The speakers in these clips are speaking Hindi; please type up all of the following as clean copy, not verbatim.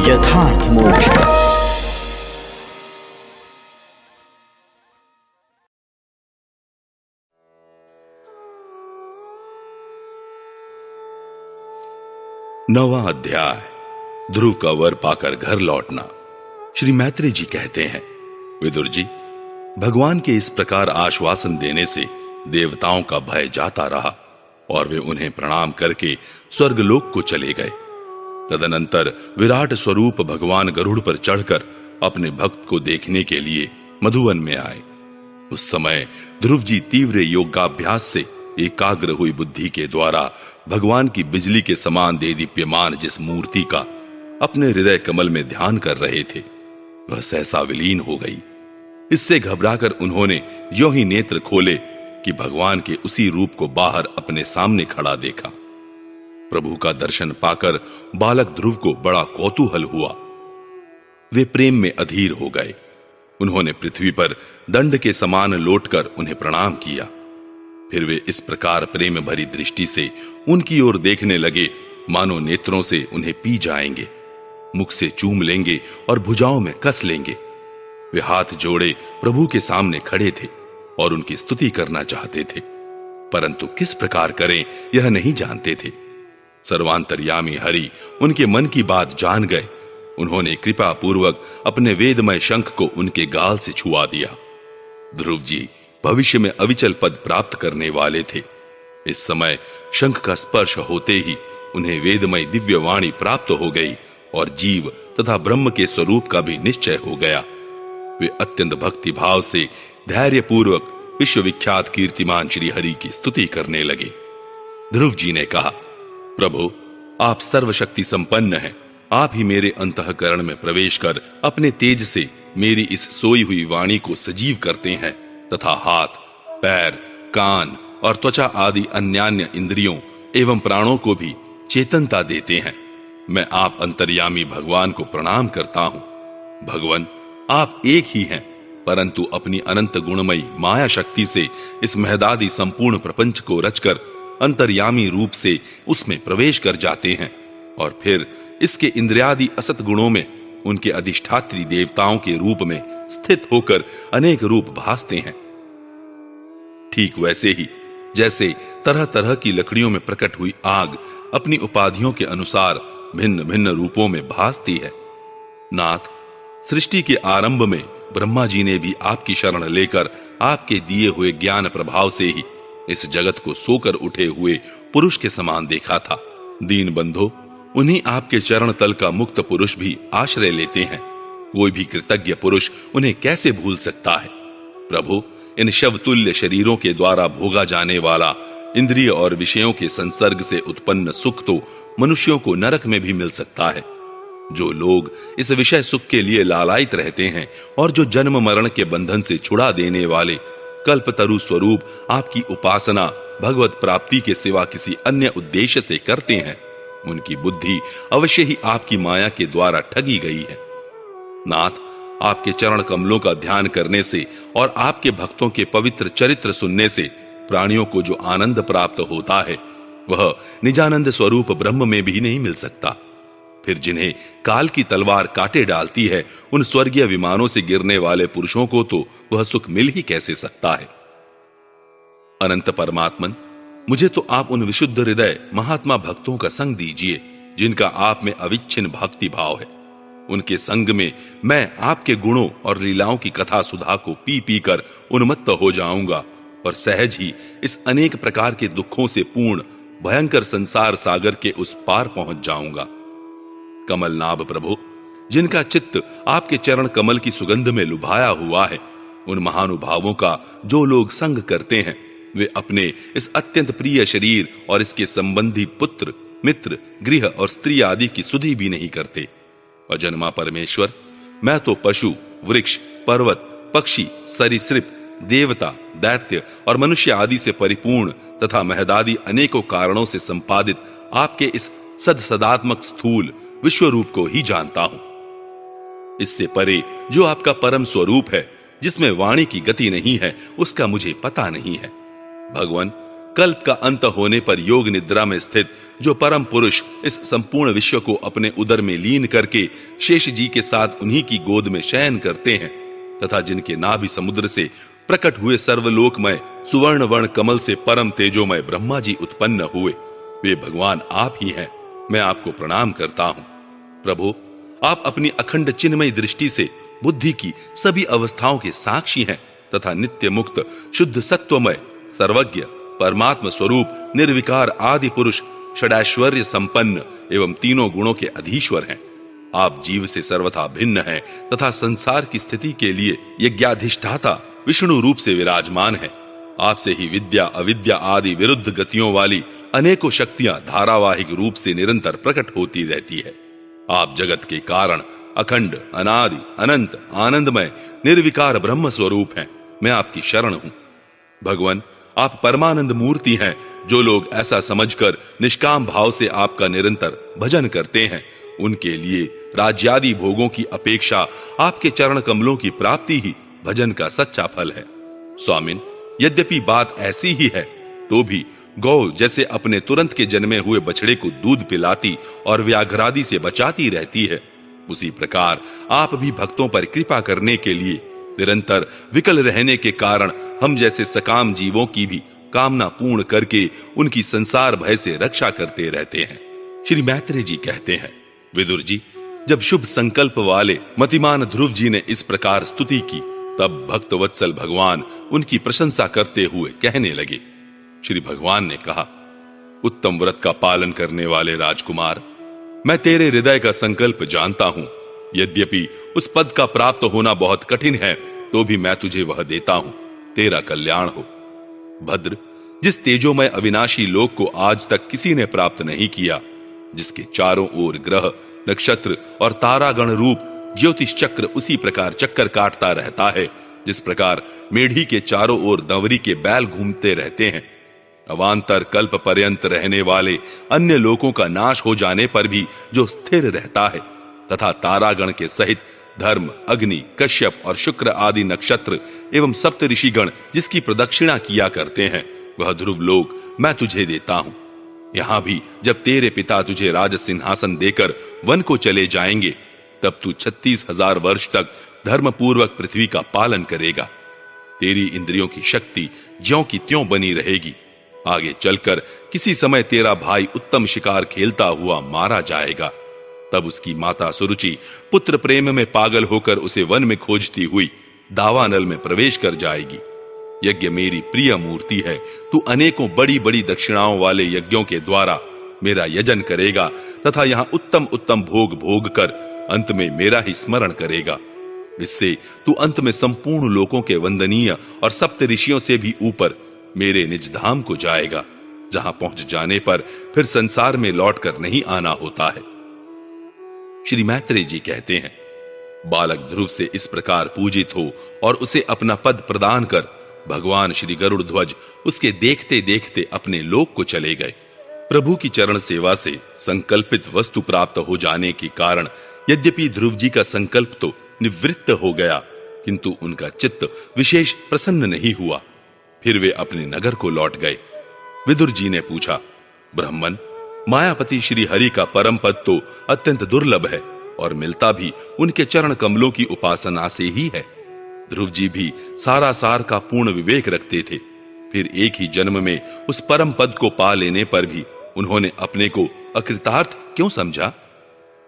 यथार्थ मोक्ष पथ। नौवां अध्याय, ध्रुव का वर पाकर घर लौटना। श्री मैत्री जी कहते हैं, विदुर जी, भगवान के इस प्रकार आश्वासन देने से देवताओं का भय जाता रहा और वे उन्हें प्रणाम करके स्वर्गलोक को चले गए। तदनंतर विराट स्वरूप भगवान गरुड़ पर चढ़कर अपने भक्त को देखने के लिए मधुवन में आए। उस समय ध्रुव जी तीव्र योगाभ्यास से एकाग्र हुई बुद्धि के द्वारा भगवान की बिजली के समान देदीप्यमान जिस मूर्ति का अपने हृदय कमल में ध्यान कर रहे थे, वह सहसा विलीन हो गई। इससे घबराकर उन्होंने यों ही नेत्र खोले कि भगवान के उसी रूप को बाहर अपने सामने खड़ा देखा। प्रभु का दर्शन पाकर बालक ध्रुव को बड़ा कौतूहल हुआ। वे प्रेम में अधीर हो गए। उन्होंने पृथ्वी पर दंड के समान लौटकर उन्हें प्रणाम किया। फिर वे इस प्रकार प्रेम भरी दृष्टि से उनकी ओर देखने लगे मानो नेत्रों से उन्हें पी जाएंगे, मुख से चूम लेंगे और भुजाओं में कस लेंगे। वे हाथ जोड़े प्रभु के सामने खड़े थे और उनकी स्तुति करना चाहते थे, परंतु किस प्रकार करें यह नहीं जानते थे। सर्वांतर्यामी हरि उनके मन की बात जान गए। उन्होंने कृपा पूर्वक अपने वेदमय शंख को उनके गाल से छुआ दिया। ध्रुव जी भविष्य में अविचल पद प्राप्त करने वाले थे। इस समय शंख का स्पर्श होते ही उन्हें वेदमय दिव्य वाणी प्राप्त हो गई और जीव तथा ब्रह्म के स्वरूप का भी निश्चय हो गया। वे अत्यंत भक्ति भाव से धैर्य पूर्वक विश्वविख्यात कीर्तिमान श्री हरि की स्तुति करने लगे। ध्रुव जी ने कहा, प्रभु, आप सर्वशक्ति संपन्न हैं। आप ही मेरे अंतःकरण में प्रवेश कर अपने तेज से मेरी इस सोई हुई वाणी को सजीव करते हैं तथा हाथ, पैर, कान और त्वचा आदि अन्यान्य इंद्रियों एवं प्राणों को भी चेतनता देते हैं। मैं आप अंतर्यामी भगवान को प्रणाम करता हूं। भगवान, आप एक ही हैं, परंतु अपनी अनंत गुणमयी माया शक्ति से इस महदादि संपूर्ण प्रपंच को रचकर अंतर्यामी रूप से उसमें प्रवेश कर जाते हैं और फिर इसके इंद्रियादि असत गुणों में उनके अधिष्ठात्री देवताओं के रूप में स्थित होकर अनेक रूप भासते हैं। ठीक वैसे ही जैसे तरह तरह की लकड़ियों में प्रकट हुई आग अपनी उपाधियों के अनुसार भिन्न भिन्न रूपों में भासती है। नाथ, सृष्टि के आरंभ में ब्रह्मा जी ने भी आपकी शरण लेकर आपके दिए हुए ज्ञान प्रभाव से ही इस जगत को सोकर उठे हुए पुरुष के समान देखा था। दीन बंधो, उन्हीं आपके चरण तल का मुक्त पुरुष भी आश्रय लेते हैं। कोई भी कृतज्ञ पुरुष उन्हें कैसे भूल सकता है। प्रभु, इन शवतुल्य शरीरों के द्वारा भोगा जाने वाला इंद्रिय और विषयों के संसर्ग से उत्पन्न सुख तो मनुष्यों को नरक में भी मिल सकता है। जो लोग इस विषय सुख के लिए लालायित रहते हैं और जो जन्म मरण के बंधन से छुड़ा देने वाले कल्पतरु स्वरूप आपकी उपासना भगवत प्राप्ति के सिवा किसी अन्य उद्देश्य से करते हैं, उनकी बुद्धि अवश्य ही आपकी माया के द्वारा ठगी गई है। नाथ, आपके चरण कमलों का ध्यान करने से और आपके भक्तों के पवित्र चरित्र सुनने से प्राणियों को जो आनंद प्राप्त होता है, वह निजानंद स्वरूप ब्रह्म में भी नहीं मिल सकता। फिर जिन्हें काल की तलवार काटे डालती है, उन स्वर्गीय विमानों से गिरने वाले पुरुषों को तो वह सुख मिल ही कैसे सकता है। अनंत परमात्मन, मुझे तो आप उन विशुद्ध हृदय महात्मा भक्तों का संग दीजिए जिनका आप में अविच्छिन्न भक्ति भाव है। उनके संग में मैं आपके गुणों और लीलाओं की कथा सुधा को पी पी कर उन्मत्त हो जाऊंगा और सहज ही इस अनेक प्रकार के दुखों से पूर्ण भयंकर संसार सागर के उस पार पहुंच जाऊंगा। कमलनाभ प्रभु, जिनका चित्त आपके चरण कमल की सुगंध में लुभाया हुआ है, उन महानुभावों का जो लोग संग करते हैं, वे अपने इस अत्यंत प्रिय शरीर और इसके संबंधी पुत्र, मित्र, गृह और स्त्री आदि की सुधि भी नहीं करते। अजन्मा परमेश्वर, मैं तो पशु, वृक्ष, पर्वत, पक्षी, सरीसृप, देवता, दैत्य और मनुष्य आदि से परिपूर्ण तथा महदादि अनेकों कारणों से संपादित आपके इस सदात्मक स्थूल विश्व रूप को ही जानता हूं। इससे परे जो आपका परम स्वरूप है, जिसमें वाणी की गति नहीं है, उसका मुझे पता नहीं है। भगवान, कल्प का अंत होने पर योग निद्रा में स्थित जो परम पुरुष इस संपूर्ण विश्व को अपने उदर में लीन करके शेष जी के साथ उन्हीं की गोद में शयन करते हैं, तथा जिनके नाभि समुद्र से प्रकट हुए सर्वलोकमय सुवर्ण वर्ण कमल से परम तेजोमय ब्रह्मा जी उत्पन्न हुए, वे भगवान आप ही हैं। मैं आपको प्रणाम करता हूं। प्रभु, आप अपनी अखंड चिन्मयी दृष्टि से बुद्धि की सभी अवस्थाओं के साक्षी हैं तथा नित्य मुक्त शुद्ध सत्वमय सर्वज्ञ परमात्म स्वरूप निर्विकार आदि पुरुष षडैश्वर्य संपन्न एवं तीनों गुणों के अधीश्वर हैं। आप जीव से सर्वथा भिन्न हैं तथा संसार की स्थिति के लिए यज्ञाधिष्ठाता विष्णु रूप से विराजमान हैं। आपसे ही विद्या अविद्या आदि विरुद्ध गतियों वाली अनेकों शक्तियां धारावाहिक रूप से निरंतर प्रकट होती रहती है। आप जगत के कारण अखंड अनादि अनंत आनंदमय निर्विकार ब्रह्म स्वरूप हैं। मैं आपकी शरण हूं। भगवान, आप परमानंद मूर्ति हैं। जो लोग ऐसा समझकर निष्काम भाव से आपका निरंतर भजन करते हैं, उनके लिए राज्यादि भोगों की अपेक्षा आपके चरण कमलों की प्राप्ति ही भजन का सच्चा फल है। स्वामिन, यद्यपि बात ऐसी ही है तो भी गौ जैसे अपने तुरंत के जन्मे हुए बछड़े को दूध पिलाती और व्याघ्रादि से बचाती रहती है, उसी प्रकार आप भी भक्तों पर कृपा करने के लिए निरंतर विकल रहने के कारण हम जैसे सकाम जीवों की भी कामना पूर्ण करके उनकी संसार भय से रक्षा करते रहते हैं। श्री मैत्रेय जी कहते हैं, विदुर जी, जब शुभ संकल्प वाले मतिमान ध्रुव जी ने इस प्रकार स्तुति की, तब भक्त वत्सल भगवान उनकी प्रशंसा करते हुए कहने लगे। श्री भगवान ने कहा, उत्तम व्रत का पालन करने वाले राजकुमार, मैं तेरे हृदय का संकल्प जानता हूं। यद्यपि उस पद का प्राप्त होना बहुत कठिन है, तो भी मैं तुझे वह देता हूं। तेरा कल्याण हो। भद्र, जिस तेजोमय अविनाशी लोक को आज तक किसी ने प्राप्त नहीं किया, जिसके चारों ओर ग्रह नक्षत्र और तारागण रूप ज्योतिष चक्र उसी प्रकार चक्कर काटता रहता है जिस प्रकार मेढ़ी के चारों ओर दंवरी के बैल घूमते रहते हैं, अवान्तर कल्प पर्यंत रहने वाले अन्य लोकों का नाश हो जाने पर भी जो स्थिर रहता है, तथा तारागण के सहित धर्म, अग्नि, कश्यप और शुक्र आदि नक्षत्र एवं सप्त ऋषिगण जिसकी प्रदक्षिणा किया करते हैं, वह ध्रुव लोक मैं तुझे देता हूं। यहां भी जब तेरे पिता तुझे राज सिंहासन देकर वन को चले जाएंगे, तब तू 36,000 वर्ष तक धर्म पूर्वक पृथ्वी का पालन करेगा। तेरी इंद्रियों की शक्ति ज्यों की त्यों बनी रहेगी। आगे चलकर किसी समय तेरा भाई उत्तम शिकार खेलता हुआ मारा जाएगा। तब उसकी माता सुरुचि पुत्र प्रेम में पागल होकर उसे वन में खोजती हुई दावानल में प्रवेश कर जाएगी। यज्ञ मेरी प्रिय मूर्ति है। तू अनेकों बड़ी बड़ी दक्षिणाओं वाले यज्ञों के द्वारा मेरा यजन करेगा तथा यहां उत्तम उत्तम भोग भोग कर अंत में मेरा ही स्मरण करेगा। इससे तू अंत में संपूर्ण लोकों के वंदनीय और सप्त ऋषियों से भी ऊपर मेरे निज धाम को जाएगा, जहां पहुंच जाने पर फिर संसार में लौटकर नहीं आना होता है। श्री मैत्रेय जी कहते हैं, बालक ध्रुव से इस प्रकार पूजित हो और उसे अपना पद प्रदान कर भगवान श्री गरुड़ ध्वज उसके देखते देखते अपने लोक को चले गए। प्रभु की चरण सेवा से संकल्पित वस्तु प्राप्त हो जाने के कारण यद्यपि ध्रुव जी का संकल्प तो निवृत्त हो गया, किंतु उनका चित्त विशेष प्रसन्न नहीं हुआ। फिर वे अपने नगर को लौट गए। विदुर जी ने पूछा, ब्राह्मण, मायापति श्री हरि का परम पद तो अत्यंत दुर्लभ है और मिलता भी उनके चरण कमलों की उपासना से ही है। ध्रुव जी भी सारा सार का पूर्ण विवेक रखते थे, फिर एक ही जन्म में उस परम पद को पा लेने पर भी उन्होंने अपने को अकृतार्थ क्यों समझा?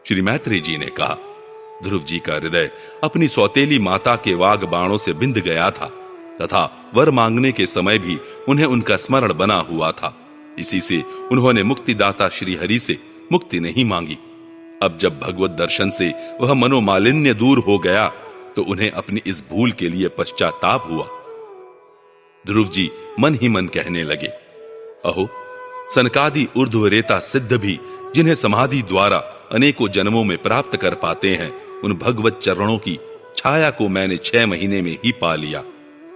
श्री मैत्रेय जी ने कहा, ध्रुव जी का हृदय अपनी सौतेली माता के वाग बाणों से बिंध गया था तथा वर मांगने के समय भी उन्हें उनका स्मरण बना हुआ था। इसी से उन्होंने मुक्तिदाता श्री हरि से मुक्ति नहीं मांगी। अब जब भगवत दर्शन से वह मनोमालिन्य दूर हो गया तो उन्हें अपनी इस भूल के लिए पश्चाताप हुआ। ध्रुव जी मन ही मन कहने लगे, अहो, सनकादि ऊर्ध्वरेता सिद्ध भी जिन्हें समाधि द्वारा अनेकों जन्मों में प्राप्त कर पाते हैं, उन भगवत चरणों की छाया को मैंने 6 महीने में ही पा लिया,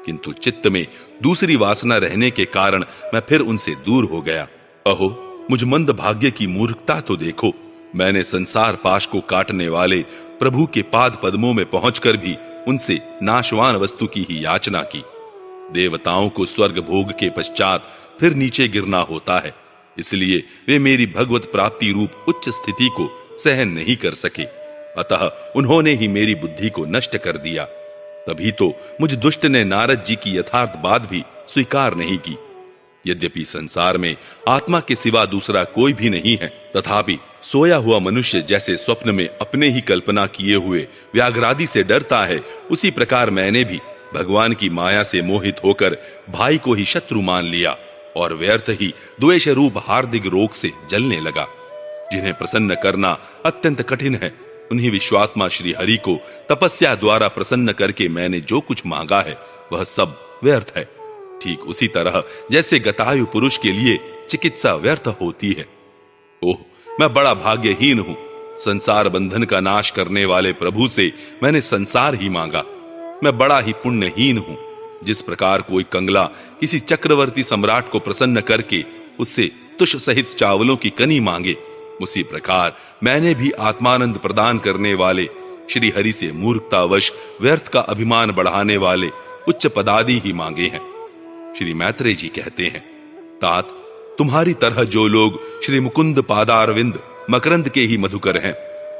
किंतु चित्त में दूसरी वासना रहने के कारण मैं फिर उनसे दूर हो गया। अहो, मुझ मंद भाग्य की मूर्खता तो देखो। मैंने संसार पाश को काटने वाले प्रभु के पाद पद्मों में पहुंचकर भी उनसे नाशवान वस्तु की ही याचना की। देवताओं को स्वर्ग भोग के पश्चात फिर नीचे गिरना होता है, इसलिए वे मेरी भगवत प्राप्ति रूप उच्च स्थिति को सहन नहीं कर सके। अतः उन्होंने ही मेरी बुद्धि को नष्ट कर दिया। तभी तो मुझ दुष्ट ने नारद जी की यथार्थ बात भी स्वीकार नहीं की। यद्यपि संसार में आत्मा के सिवा दूसरा कोई भी नहीं है, तथापि सोया हुआ मनुष्य जैसे स्वप्न में अपने ही कल्पना किए हुए व्याघ्रादि से डरता है, उसी प्रकार मैंने भी भगवान की माया से मोहित होकर भाई को ही शत्रु मान लिया और व्यर्थ ही द्वेष रूप हार्दिक रोग से जलने लगा। जिन्हें प्रसन्न करना अत्यंत कठिन है, उन्हीं विश्वात्मा श्री हरि को तपस्या द्वारा प्रसन्न करके मैंने जो कुछ मांगा है वह सब व्यर्थ है। ठीक उसी तरह जैसे गतायु पुरुष के लिए चिकित्सा व्यर्थ होती है। ओह, मैं बड़ा भाग्यहीन हूं। संसार बंधन का नाश करने वाले प्रभु से मैंने संसार ही मांगा। मैं बड़ा ही पुण्यहीन हूं। जिस प्रकार कोई कंगला किसी चक्रवर्ती सम्राट को प्रसन्न करके उससे तुष सहित चावलों की कनी मांगे, उसी प्रकार मैंने भी आत्मानंद प्रदान करने वाले श्री हरि से मूर्खतावश व्यर्थ का अभिमान बढ़ाने वाले उच्च पदादि ही मांगे हैं। श्री मैत्रेय जी कहते हैं, तात, तुम्हारी तरह जो लोग श्री मुकुंद पादारविंद मकरंद के ही मधुकर हैं,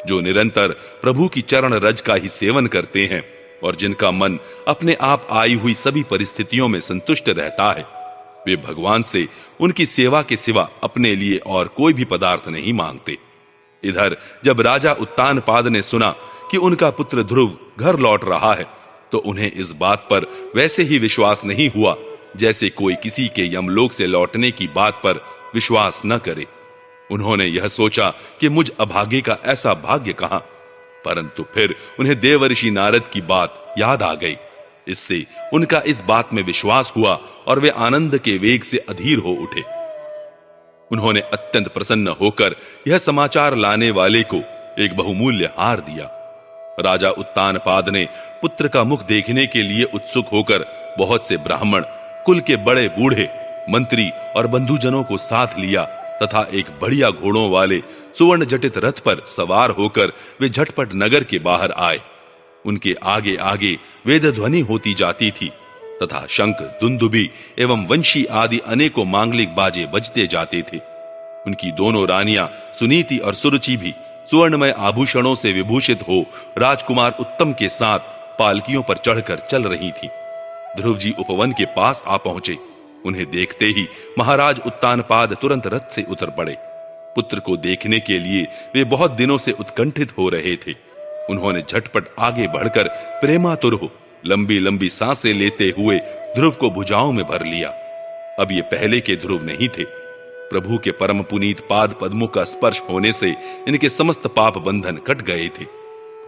जो निरंतर प्रभु की चरण रज का ही सेवन करते हैं और जिनका मन अपने आप आई हुई सभी परिस्थितियों में संतुष्ट रहता है, वे भगवान से उनकी सेवा के सिवा अपने लिए और कोई भी पदार्थ नहीं मांगते। इधर जब राजा उत्तानपाद ने सुना कि उनका पुत्र ध्रुव घर लौट रहा है, तो उन्हें इस बात पर वैसे ही विश्वास नहीं हुआ जैसे कोई किसी के यमलोक से लौटने की बात पर विश्वास न करे। उन्होंने यह सोचा कि मुझ अभागे का ऐसा भाग्य कहां, परंतु फिर उन्हें देवर्षि नारद की बात याद आ गई। इससे उनका इस बात में विश्वास हुआ और वे आनंद के वेग से अधीर हो उठे। उन्होंने अत्यंत प्रसन्न होकर यह समाचार लाने वाले को एक बहुमूल्य हार दिया। राजा उत्तानपाद ने पुत्र का मुख देखने के लिए उत्सुक होकर बहुत से ब्राह्मण, कुल के बड़े बूढ़े, मंत्री और बंधुजनों को साथ लिया तथा एक बढ़िया घोड़ों वाले सुवर्ण जटित रथ पर सवार होकर वे झटपट नगर के बाहर आए। उनके आगे आगे वेद ध्वनि होती जाती थी तथा शंख, दुंदुभी एवं वंशी आदि अनेकों मांगलिक बाजे बजते जाते थे। उनकी दोनों रानियां सुनीति और सुरुचि भी सुवर्णमय आभूषणों से विभूषित हो राजकुमार उत्तम के साथ पालकियों पर चढ़कर चल रही थी। ध्रुव जी उपवन के पास आ पहुंचे। उन्हें देखते ही महाराज उत्तानपाद तुरंत रथ से उतर पड़े। पुत्र को देखने के लिए वे बहुत दिनों से उत्कंठित हो रहे थे। उन्होंने झटपट आगे बढ़कर प्रेमातुर हो लंबी लंबी सांसें लेते हुए ध्रुव को भुजाओं में भर लिया। अब ये पहले के ध्रुव नहीं थे। प्रभु के परम पुनीत पाद पद्मों का स्पर्श होने से इनके समस्त पाप बंधन कट गए थे।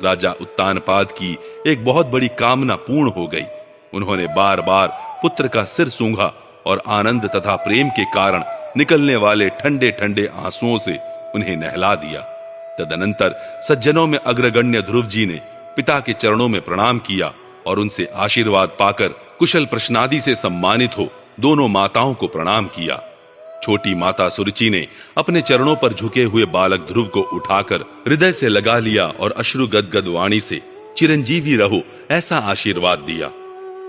राजा उत्तानपाद की एक बहुत बड़ी कामना पूर्ण हो गई। उन्होंने बार बार पुत्र का सिर सूंघा और आनंद तथा प्रेम के कारण निकलने वाले ठंडे ठंडे आंसुओं से उन्हें नहला दिया। तदनंतर सज्जनों में अग्रगण्य ध्रुव जी ने पिता के चरणों में प्रणाम किया और उनसे आशीर्वाद पाकर कुशल प्रश्नादि से सम्मानित हो दोनों माताओं को प्रणाम किया। छोटी माता सुरुचि ने अपने चरणों पर झुके हुए बालक ध्रुव को उठाकर हृदय से लगा लिया और अश्रु गदगद वाणी से चिरंजीवी रहो ऐसा आशीर्वाद दिया।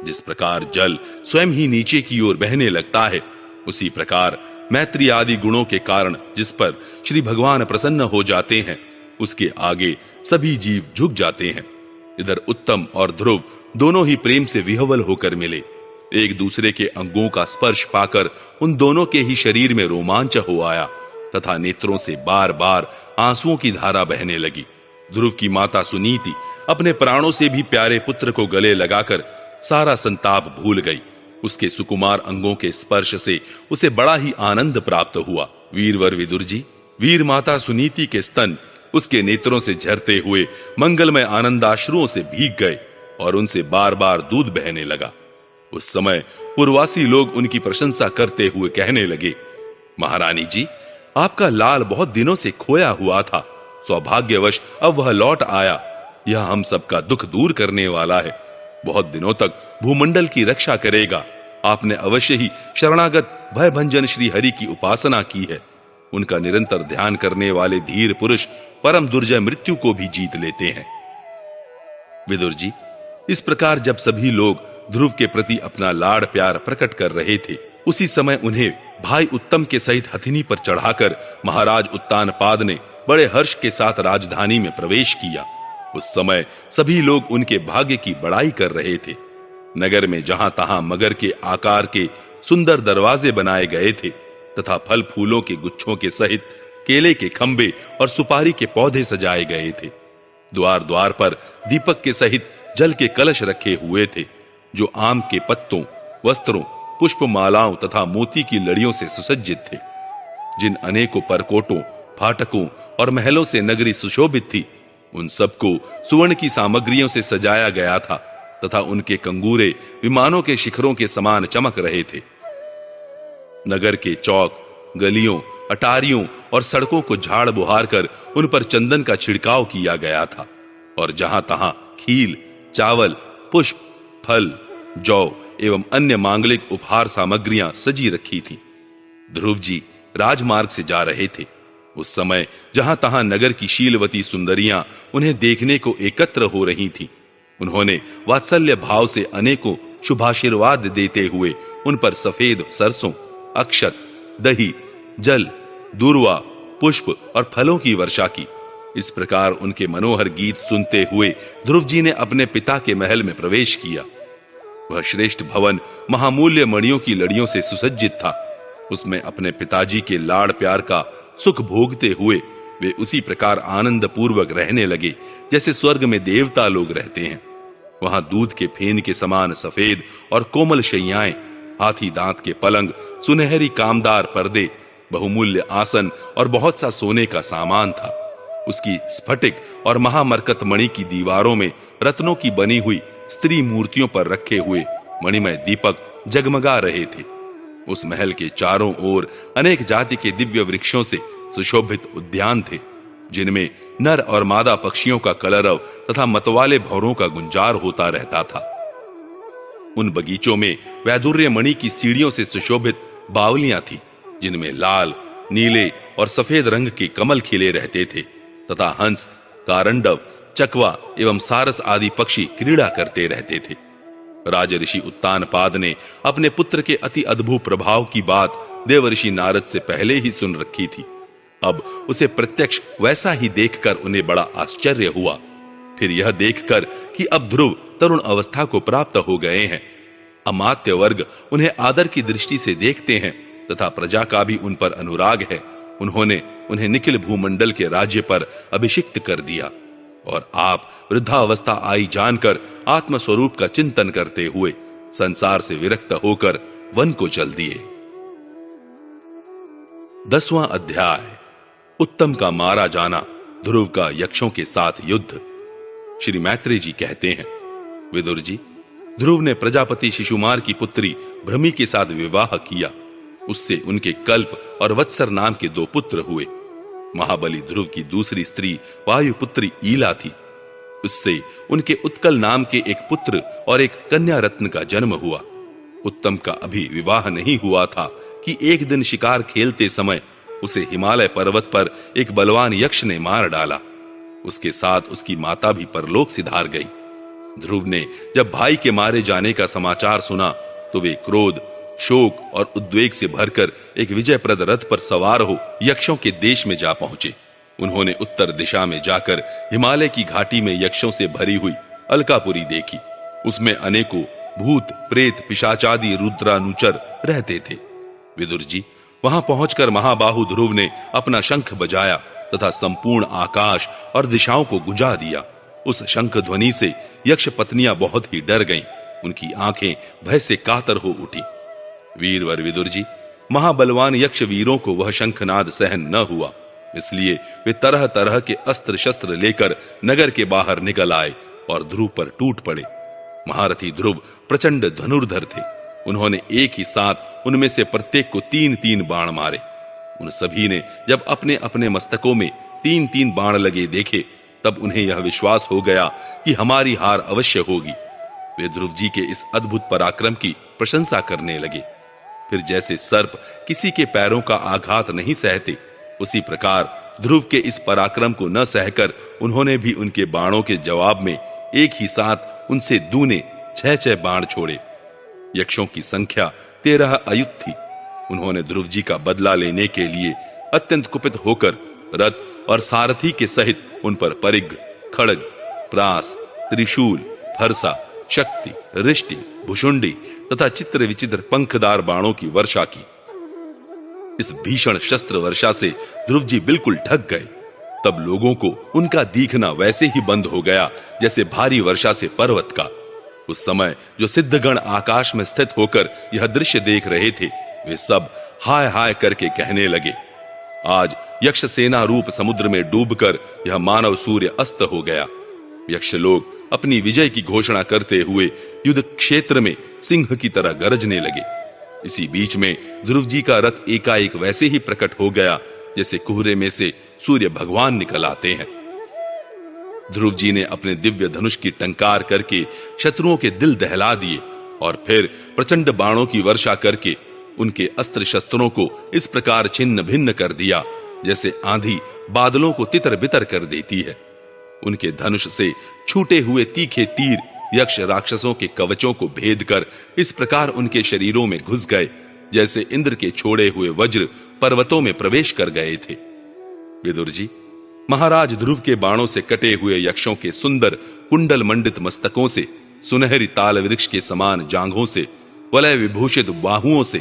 जिस प्रकार जल स्वयं ही नीचे की ओर बहने लगता है, उसी प्रकार मैत्री आदि गुणों के कारण जिस पर श्री भगवान प्रसन्न हो जाते हैं, उसके आगे सभी जीव झुक जाते हैं। इधर उत्तम और ध्रुव दोनों ही प्रेम से विह्वल होकर मिले। एक दूसरे के अंगों का स्पर्श पाकर उन दोनों के ही शरीर में रोमांच हो आया तथा नेत्रों से बार बार आंसुओं की धारा बहने लगी। ध्रुव की माता सुनीति अपने प्राणों से भी प्यारे पुत्र को गले लगाकर सारा संताप भूल गई। उसके सुकुमार अंगों के स्पर्श से उसे बड़ा ही आनंद प्राप्त हुआ। वीरवर विदुर जी, वीर माता सुनीति के स्तन उसके नेत्रों से झरते हुए मंगलमय आनंदाश्रुओं से भीग गए और उनसे बार बार दूध बहने लगा। उस समय पूर्ववासी लोग उनकी प्रशंसा करते हुए कहने लगे, महारानी जी, आपका लाल बहुत दिनों से खोया हुआ था, सौभाग्यवश अब वह लौट आया। यह हम सबका दुख दूर करने वाला है, बहुत दिनों तक भूमंडल की रक्षा करेगा। आपने अवश्य ही शरणागत भयभंजन श्री हरि की उपासना की है। उनका निरंतर ध्यान करने वाले धीर पुरुष परम दुर्जय मृत्यु को भी जीत लेते हैं। विदुर जी, इस प्रकार जब सभी लोग ध्रुव के प्रति अपना लाड़ प्यार प्रकट कर रहे थे, उसी समय उन्हें भाई उत्तम के सहित हथिनी पर चढ़ाकर महाराज उत्तानपाद ने बड़े हर्ष के साथ राजधानी में प्रवेश किया। उस समय सभी लोग उनके भाग्य की बड़ाई कर रहे थे। नगर में जहां तहां मगर के आकार के सुंदर दरवाजे बनाए गए थे तथा फल फूलों के गुच्छों के सहित केले के खंबे और सुपारी के पौधे सजाए गए थे। द्वार द्वार पर दीपक के सहित जल के कलश रखे हुए थे, जो आम के पत्तों, वस्त्रों, पुष्पमालाओं तथा मोती की लड़ियों से सुसज्जित थे। जिन अनेकों परकोटों, फाटकों और महलों से नगरी सुशोभित थी, उन सबको सुवर्ण की सामग्रियों से सजाया गया था तथा उनके कंगूरे विमानों के शिखरों के समान चमक रहे थे। नगर के चौक, गलियों, अटारियों और सड़कों को झाड़ बुहार कर उन पर चंदन का छिड़काव किया गया था और जहां तहां खील, चावल, पुष्प, फल, जौ एवं अन्य मांगलिक उपहार सामग्रियां सजी रखी थीं। ध्रुव जी राजमार्ग से जा रहे थे। उस समय जहां तहां नगर की शीलवती सुंदरियां उन्हें देखने को एकत्र हो रही थीं, उन्होंने वात्सल्य भाव से अनेकों शुभाशीर्वाद देते हुए उन पर सफेद सरसों, अक्षत, दही, जल, दूर्वा, पुष्प और फलों की वर्षा की। इस प्रकार उनके मनोहर गीत सुनते हुए ध्रुव जी ने अपने पिता के महल में प्रवेश किया। वह श्रेष्ठ भवन महामूल्य मणियों की लड़ियों से सुसज्जित था। उसमें अपने पिताजी के लाड़ प्यार का सुख भोगते हुए वे उसी प्रकार आनंद पूर्वक रहने लगे जैसे स्वर्ग में देवता लोग रहते हैं। वहां दूध के फेन के समान सफेद और कोमल शैयाएं, हाथी दांत के पलंग, सुनहरी कामदार पर्दे, बहुमूल्य आसन और बहुत सा सोने का सामान था। उसकी स्फटिक और महामरकत मणि की दीवारों में रत्नों की बनी हुई स्त्री मूर्तियों पर रखे हुए मणिमय दीपक जगमगा रहे थे। उस महल के चारों ओर अनेक जाति के दिव्य वृक्षों से सुशोभित उद्यान थे, जिनमें नर और मादा पक्षियों का कलरव तथा मतवाले भौरों का गुंजार होता रहता था। उन बगीचों में वैदुर्य मणि की सीढ़ियों से सुशोभित बावलियां थी, जिनमें लाल, नीले और सफेद रंग के कमल खिले रहते थे तथा हंस, कारंडव, चकवा एवं सारस आदि पक्षी क्रीड़ा करते रहते थे। राजऋषि उत्तानपाद ने अपने पुत्र के अति अद्भुत प्रभाव की बात देवर्षि नारद से पहले ही सुन रखी थी। अब उसे प्रत्यक्ष वैसा ही देखकर उन्हें बड़ा आश्चर्य हुआ। फिर यह देखकर कि अब ध्रुव तरुण अवस्था को प्राप्त हो गए हैं, अमात्य वर्ग उन्हें आदर की दृष्टि से देखते हैं तथा प्रजा का भी उन पर अनुराग है, उन्होंने उन्हें निखिल भूमंडल के राज्य पर अभिषिक्त कर दिया और आप वृद्धावस्था आई जानकर आत्मस्वरूप का चिंतन करते हुए संसार से विरक्त होकर वन को चल दिए। 10वां अध्याय। उत्तम का मारा जाना, ध्रुव का यक्षों के साथ युद्ध। श्री मैत्रेय जी कहते हैं, विदुर जी, ध्रुव ने प्रजापति शिशुमार की पुत्री भ्रमी के साथ विवाह किया। उससे उनके कल्प और वत्सर नाम के 2 पुत्र हुए। महाबली ध्रुव की दूसरी स्त्री वायुपुत्री ईला थी। उससे उनके उत्कल नाम के एक पुत्र और एक कन्या रत्न का जन्म हुआ। उत्तम का अभी विवाह नहीं हुआ था कि एक दिन शिकार खेलते समय उसे हिमालय पर्वत पर एक बलवान यक्ष ने मार डाला। उसके साथ उसकी माता भी परलोक सिधार गई। ध्रुव ने जब भाई के मारे जाने का समाचार सुना तो वे क्रोध, शोक और उद्वेग से भरकर एक विजयप्रद रथ पर सवार हो यक्षों के देश में जा पहुंचे। उन्होंने उत्तर दिशा में जाकर हिमालय की घाटी में यक्षों से भरी हुई अलकापुरी देखी। उसमें अनेकों भूत, प्रेत, पिशाचादि रुद्रानुचर रहते थे। विदुर जी, वहां पहुंचकर महाबाहु ध्रुव ने अपना शंख बजाया तथा संपूर्ण आकाश और दिशाओं को गुंजा दिया। उस शंख ध्वनि से यक्ष पत्नियां बहुत ही डर गईं। उनकी आंखें भय से कातर हो उठी। वीरवर विदुर जी, महाबलवान यक्ष वीरों को वह शंखनाद सहन न हुआ, इसलिए वे तरह तरह के अस्त्र शस्त्र लेकर नगर के बाहर निकल आए और ध्रुव पर टूट पड़े। महारथी ध्रुव प्रचंड धनुर्धर थे। उन्होंने एक ही साथ उनमें से प्रत्येक को 3-3 बाण मारे। उन सभी ने जब अपने अपने मस्तकों में 3-3 बाण लगे देखे, तब उन्हें यह विश्वास हो गया कि हमारी हार अवश्य होगी। वे ध्रुव जी के इस अद्भुत पराक्रम की प्रशंसा करने लगे। फिर जैसे सर्प किसी के पैरों का आघात नहीं सहते, उसी प्रकार ध्रुव के इस पराक्रम को न सहकर उन्होंने भी उनके बाणों के जवाब में एक ही साथ उनसे दूने 6 बाण छोड़े। यक्षों की संख्या 13 अयुत थी। उन्होंने ध्रुव जी का बदला लेने के लिए अत्यंत कुपित होकर रथ और सारथी के सहित उन पर परिघ, खड़ग, प्रास, त्रिशूल, फरसा, शक्ति, रिष्टि, भुषुंडी तथा चित्र विचित्र पंखदार बाणों की वर्षा की। इस भीषण शस्त्र वर्षा से ध्रुव जी बिल्कुल ढक गए। तब लोगों को उनका दिखना वैसे ही बंद हो गया जैसे भारी वर्षा से पर्वत का। उस समय जो सिद्धगण आकाश में स्थित होकर यह दृश्य देख रहे थे, वे सब हाय हाय करके कहने लगे, आज यक्ष सेना रूप समुद्र में डूबकर यह मानव सूर्य अस्त हो गया। यक्ष लोग अपनी विजय की घोषणा करते हुए युद्ध क्षेत्र में सिंह की तरह गरजने लगे। इसी बीच में ध्रुव जी का रथ एकाएक वैसे ही प्रकट हो गया जैसे कोहरे में से सूर्य भगवान निकल आते हैं। ध्रुव जी ने अपने दिव्य धनुष की टंकार करके शत्रुओं के दिल दहला दिए और फिर प्रचंड बाणों की वर्षा करके उनके अस्त्र शस्त्रों को इस प्रकार छिन्न भिन्न कर दिया जैसे आंधी बादलों को तितर बितर कर देती है। उनके धनुष से छूटे हुए तीखे तीर यक्ष राक्षसों के कवचों को भेद कर इस प्रकार उनके शरीरों में घुस गए जैसे इंद्र के छोड़े हुए वज्र पर्वतों में प्रवेश कर गए थे। विदुर जी, महाराज ध्रुव के बाणों से कटे हुए यक्षों के सुंदर कुंडल मंडित मस्तकों से, सुनहरी ताल वृक्ष के समान जांघों से, वलय विभूषित बाहुओं से,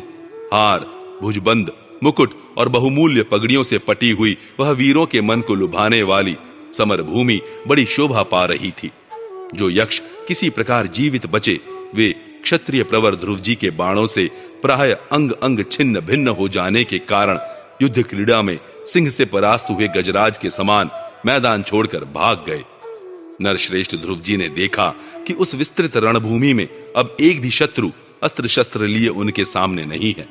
हार, भुजबंद, मुकुट और बहुमूल्य पगड़ियों से पटी हुई वह वीरों के मन को लुभाने वाली समर भूमि बड़ी शोभा पा रही थी। जो यक्ष किसी प्रकार जीवित बचे, वे क्षत्रिय प्रवर ध्रुव जी के बाणों से प्राय अंग अंग छिन्न भिन्न हो जाने के कारण युद्ध क्रीड़ा में सिंह से परास्त हुए गजराज के समान मैदान छोड़कर भाग गए। नरश्रेष्ठ ध्रुव जी ने देखा कि उस विस्तृत रणभूमि में अब एक भी शत्रु अस्त्र शस्त्र लिए उनके सामने नहीं है,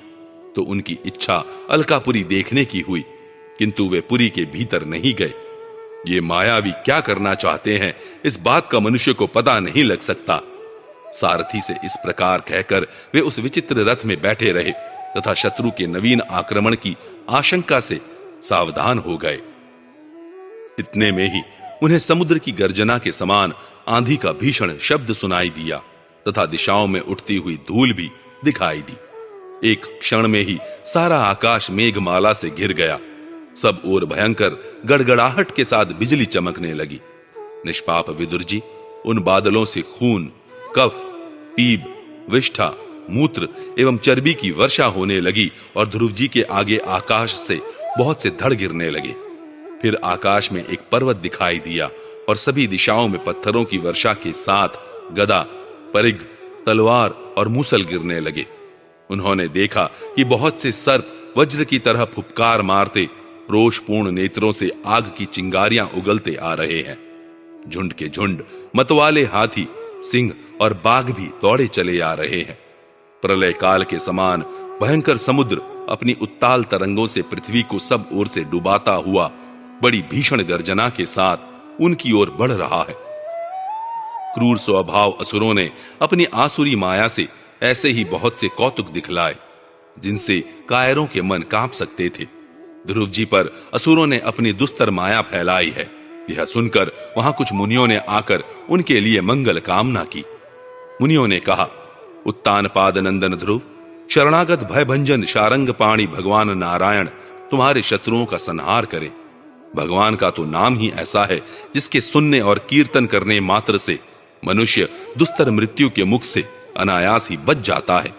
तो उनकी इच्छा अलकापुरी देखने की हुई, किंतु वे पुरी के भीतर नहीं गए। ये मायावी क्या करना चाहते हैं, इस बात का मनुष्य को पता नहीं लग सकता। सारथी से इस प्रकार कहकर वे उस विचित्र रथ में बैठे रहे तथा शत्रु के नवीन आक्रमण की आशंका से सावधान हो गए। इतने में ही उन्हें समुद्र की गर्जना के समान आंधी का भीषण शब्द सुनाई दिया तथा दिशाओं में उठती हुई धूल भी दिखाई दी। एक क्षण में ही सारा आकाश मेघमाला से घिर गया। सब ओर भयंकर गड़गड़ाहट के साथ बिजली चमकने लगी। निष्पाप विदुर जी, उन बादलों से खून, कफ, पीप, विष्ठा, मूत्र एवं चर्बी की वर्षा होने लगी और ध्रुव जी के आगे आकाश से बहुत से धड़ गिरने लगे। फिर आकाश में एक पर्वत दिखाई दिया और सभी दिशाओं में पत्थरों की वर्षा के साथ गदा, परिघ, तलवार और मूसल गिरने लगे। उन्होंने देखा कि बहुत से सर्प वज्र की तरह फुफकार मारते रोषपूर्ण नेत्रों से आग की चिंगारियां उगलते आ रहे हैं। झुंड के झुंड मतवाले हाथी, सिंह और बाघ भी दौड़े चले आ रहे हैं। प्रलय काल के समान भयंकर समुद्र अपनी उत्ताल तरंगों से पृथ्वी को सब ओर से डुबाता हुआ बड़ी भीषण गर्जना के साथ उनकी ओर बढ़ रहा है। क्रूर स्वभाव असुरों ने अपनी आसुरी माया से ऐसे ही बहुत से कौतुक दिखलाए जिनसे कायरों के मन कांप सकते थे। ध्रुव जी पर असुरों ने अपनी दुस्तर माया फैलाई है। यह सुनकर वहां कुछ मुनियों ने आकर उनके लिए मंगल कामना की। मुनियों ने कहा, उत्तानपाद नंदन ध्रुव, शरणागत भयभंजन शारंग पाणी भगवान नारायण तुम्हारे शत्रुओं का संहार करें। भगवान का तो नाम ही ऐसा है जिसके सुनने और कीर्तन करने मात्र से मनुष्य दुस्तर मृत्यु के मुख से अनायास ही बच जाता है।